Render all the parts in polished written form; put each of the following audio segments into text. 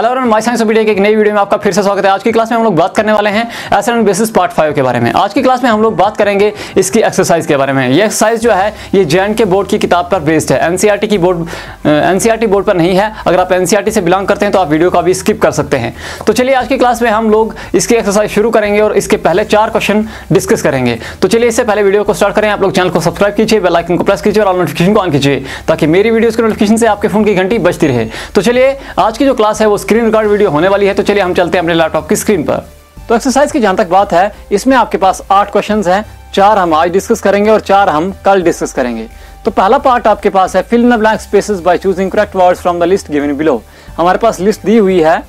Hello everyone, my science video के एक नई वीडियो में आपका फिर से स्वागत है। आज की क्लास में हम लोग बात करने वाले हैं एसिड एंड बेसिस पार्ट 5 के बारे में। आज की क्लास में हम लोग बात करेंगे इसकी एक्सरसाइज के बारे में। ये एक्सरसाइज जो है ये जे&के बोर्ड की किताब पर बेस्ड है, एनसीईआरटी बोर्ड पर नहीं है। अगर आप एनसीईआरटी से बिलोंग करते हैं तो आप वीडियो को अभी स्किप कर सकते हैं। तो चलिए आज की क्लास में हम लोग इसकी एक्सरसाइज शुरू करेंगे और इसके पहले 4 क्वेश्चन डिस्कस करेंगे। तो चलिए इससे पहले वीडियो को स्टार्ट करें। आप लोग चैनल को सब्सक्राइब कीजिए, बेल आइकन को प्रेस कीजिए और ऑल नोटिफिकेशन को ऑन कीजिए ताकि मेरी वीडियोस के नोटिफिकेशन से आपके फोन की घंटी बजती रहे। तो चलिए आज की जो क्लास है वो स्क्रीन रिकॉर्ड वीडियो होने वाली है। तो चलिए हम चलते हैं अपने लैपटॉप की स्क्रीन पर। तो एक्सरसाइज की जहां तक बात है, इसमें आपके पास 8 क्वेश्चंस हैं। 4 हम आज डिस्कस करेंगे और 4 हम कल डिस्कस करेंगे। तो पहला पार्ट आपके पास है fill in the blank spaces by choosing correct words from the list given below. हमारे पास लिस्ट दी हुई है,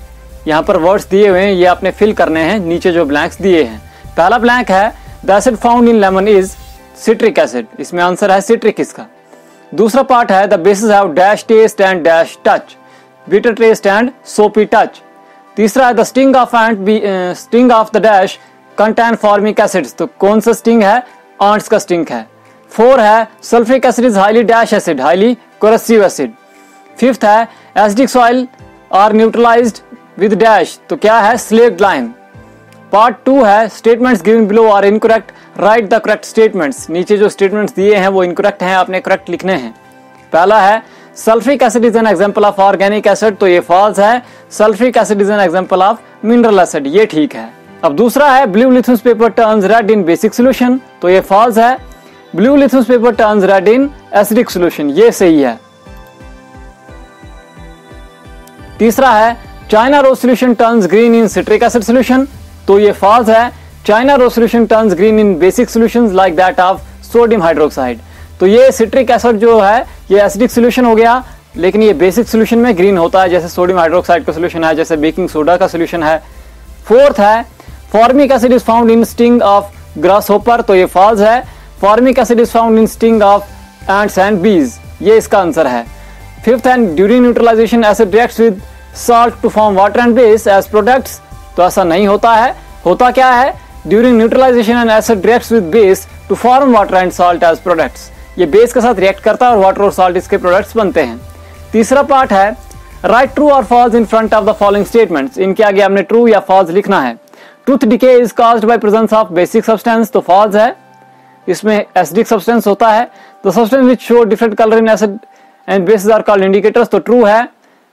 यहाँ पर वर्ड्स दिए हुए हैं, ये आपने फिल करने हैं नीचे जो ब्लैंक्स दिए हैं। पहला ब्लैंक है the acid found in lemon is citric acid, इसमें आंसर है सिट्रिक इसका। दूसरा पार्ट है the bases have dash taste and dash touch, bitter taste and soapy touch. तीसरा है the sting of the dash contain formic acids, तो कौन सा स्टिंग है? आंट्स का स्टिंग है। 4 है sulphuric acid is highly dash acid, highly corrosive acid. 5th है acidic soil are neutralised with dash, तो क्या है? Slaked lime. पार्ट 2 है statements given below are incorrect, write the correct statements. नीचे जो स्टेटमेंट्स दिए हैं वो इनकरेक्ट हैं, आपने करेक्ट लिखने हैं। पहला है sulphuric acid is an example of organic acid, तो ये फॉल्स है। Sulphuric acid is an example of mineral acid, ये ठीक है। अब दूसरा है blue litmus paper turns red in basic solution, तो ये फॉल्स है। Blue litmus paper turns red in acidic solution, ये सही है। तीसरा है China rose solution turns green in citric acid solution, तो ये फॉल्स है। China rose solution turns green in basic solutions like that of sodium hydroxide, तो ये सिट्रिक एसिड जो है ये एसिडिक सॉल्यूशन हो गया, लेकिन ये बेसिक सॉल्यूशन में ग्रीन होता है, जैसे सोडियम हाइड्रोक्साइड का सॉल्यूशन है, जैसे बेकिंग सोडा का सॉल्यूशन है। 4th है formic acid is found in sting of grasshopper, तो ये फॉल्स है। Formic acid is found in sting of ants and bees, ये इसका आंसर है। 5th है during neutralisation acid reacts with salt to form water and base as products, तो ऐसा नहीं होता है। होता क्या है? During neutralisation and acid reacts with base to form water and salt as products, ये बेस के साथ रिएक्ट करता है और वाटर और सॉल्ट इसके प्रोडक्ट्स बनते हैं। तीसरा पार्ट है राइट ट्रू और false in front of the following statements, इनके आगे हमने ट्रू या फॉल्स लिखना है। Tooth decay is caused by presence of basic substance, तो फॉल्स है, इसमें एसिडिक सब्सटेंस होता है। The substance which show different colour in acid and bases are called indicators, तो ट्रू है।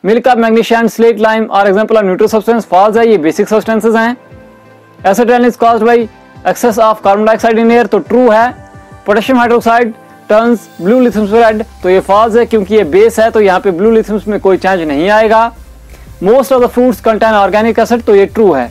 Milk of magnesia and slaked lime are example of neutral substance, false है, ये basic substances हैं। Acid is caused by excess of carbon dioxide in air, तो true है। Potassium hydroxide turns blue litmus red, तो ये false है क्योंकि ये बेस है, तो यहाँ पे ब्लू लिथम्स में कोई चेंज नहीं आएगा। Most of the fruits contain organic acid, तो ये ट्रू है।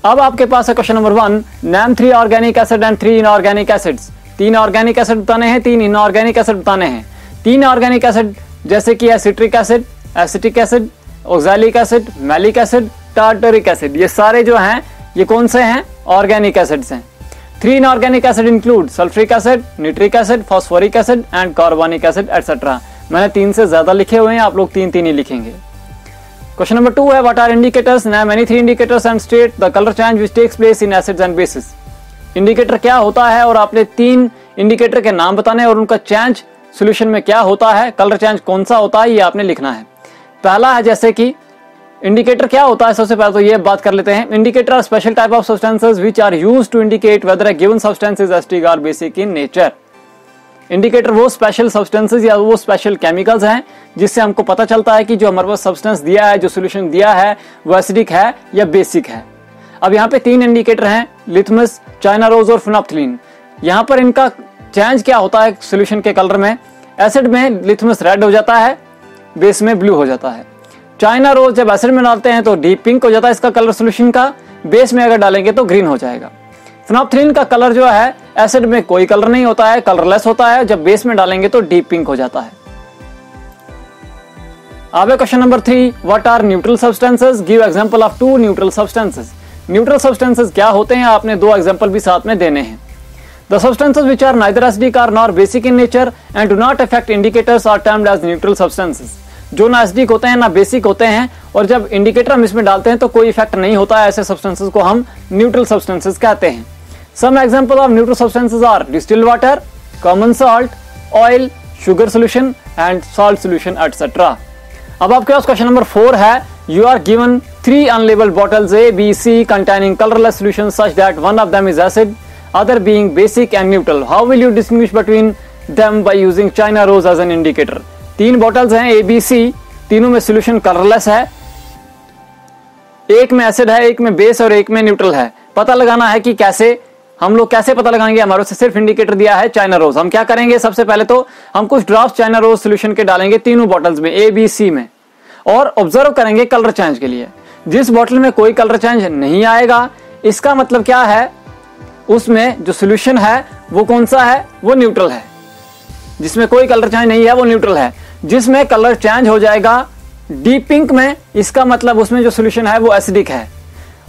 अब आपके पास है question number 1, name 3 organic acid and 3 inorganic acids. 3 organic acid बताने हैं, 3 इनऑर्गेनिक एसिड बताने हैं। 3 ऑर्गेनिक एसिड जैसे कि है citric acid, acetic acid, oxalic acid, malic acid, tartaric acid, ये सारे जो हैं ये कौन से हैं? ऑर्गेनिक एसिड्स हैं। 3 inorganic acid include sulphuric acid, nitric acid, phosphoric acid and carbonic acid etcetera. मैंने 3 से ज्यादा लिखे हुए हैं, आप लोग 3 ही लिखेंगे। क्वेश्चन नंबर 2 है what are indicators, name any 3 indicators and state the colour change which takes place in acids and bases. Indicator क्या होता है और आपने 3 इंडिकेटर के नाम बताने और उनका चेंज सॉल्यूशन में क्या होता है, कलर चेंज कौन सा होता है, ये आपने लिखना है। पहला है जैसे कि इंडिकेटर क्या होता है, सबसे पहले तो ये बात कर लेते हैं। Indicator are special type of substances which are used to indicate whether a given substance is acidic और बेसिक इन नेचर। इंडिकेटर वो स्पेशल सब्सटेंसेस या वो स्पेशल केमिकल्स हैं जिससे हमको पता चलता है कि जो हमारे पास सब्सटेंस दिया है, जो सॉल्यूशन दिया है, वो एसिडिक है या बेसिक है। अब यहाँ पे 3 इंडिकेटर हैं, लिथमस, चाइना रोज और फिनोप्थलीन। यहाँ पर इनका चेंज क्या होता है सॉल्यूशन के कलर में? एसिड में लिथमस रेड हो जाता है, बेस में ब्लू हो जाता है। चाइना रोज जब एसिड में डालते हैं तो डीप पिंक हो जाता है इसका कलर सॉल्यूशन का, बेस में अगर डालेंगे तो ग्रीन हो जाएगा। फिनोप्थलीन का कलर जो है एसिड में कोई कलर नहीं होता है, कलरलेस होता है, जब बेस में डालेंगे तो डीप पिंक हो जाता है। अब question number 3, what are neutral substances, give example of 2 neutral substances. Neutral substances क्या होते हैं, आपने 2 एग्जांपल भी साथ में देने हैं। The substances which are neither acidic और nor basic in nature and do not affect indicators are termed as neutral substances. जो ना एसिडिक होते हैं ना बेसिक होते हैं और जब इंडिकेटर हम इसमें डालते हैं तो कोई इफेक्ट नहीं होता है, ऐसे सब्सटेंसेस को हम न्यूट्रल सब्सटेंसेस कहते हैं। Some example of neutral substances are distilled water, common salt, oil, sugar solution and salt solution etc. अब आपके पास क्वेश्चन नंबर 4 है, you are given 3 unlabelled bottles A, B, C containing colorless solutions such that one of them is acid, other being basic and neutral. How will you distinguish between them by using China rose as an indicator? 3 bottles हैं A, B, C, तीनों में solution colourless है, एक में acid है, एक में base और एक में न्यूट्रल है। पता लगाना है कि कैसे हम लोग कैसे पता लगाएंगे। हमारे से सिर्फ इंडिकेटर दिया है चाइना रोज। हम क्या करेंगे, सबसे पहले तो हम कुछ ड्रॉप्स चाइना रोज सोल्यूशन के डालेंगे तीनों बॉटल्स में A, B, C में, और ऑब्जर्व करेंगे कलर चेंज के लिए। जिस बॉटल में कोई कलर चेंज नहीं आएगा, इसका मतलब क्या है, उसमें जो सोल्यूशन है वो कौन सा है, वो न्यूट्रल है। जिसमें कोई कलर चेंज नहीं है वो न्यूट्रल है। जिसमें कलर चेंज हो जाएगा डीप पिंक में, इसका मतलब उसमें जो सोल्यूशन है वो एसिडिक है,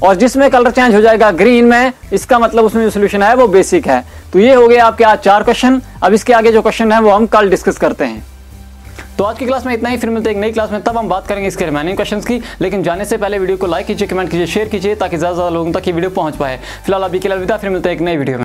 और जिसमें कलर चेंज हो जाएगा ग्रीन में, इसका मतलब उसमें जो सोल्यूशन है वो बेसिक है। तो ये हो गए आपके आज 4 क्वेश्चन। अब इसके आगे जो क्वेश्चन है वो हम कल डिस्कस करते हैं। तो आज की क्लास में इतना ही, फिर मिलते हैं एक नई क्लास में, तब हम बात करेंगे इसके रिमेनिंग क्वेश्चंस की। लेकिन जाने से पहले वीडियो को लाइक कीजिए, कमेंट कीजिए, शेयर कीजिए, ताकि ज्यादा लोगों तक ये वीडियो पहुंच पाए। फिलहाल अभी के लिए अलविदा, फिर मिलते हैं एक नई वीडियो में।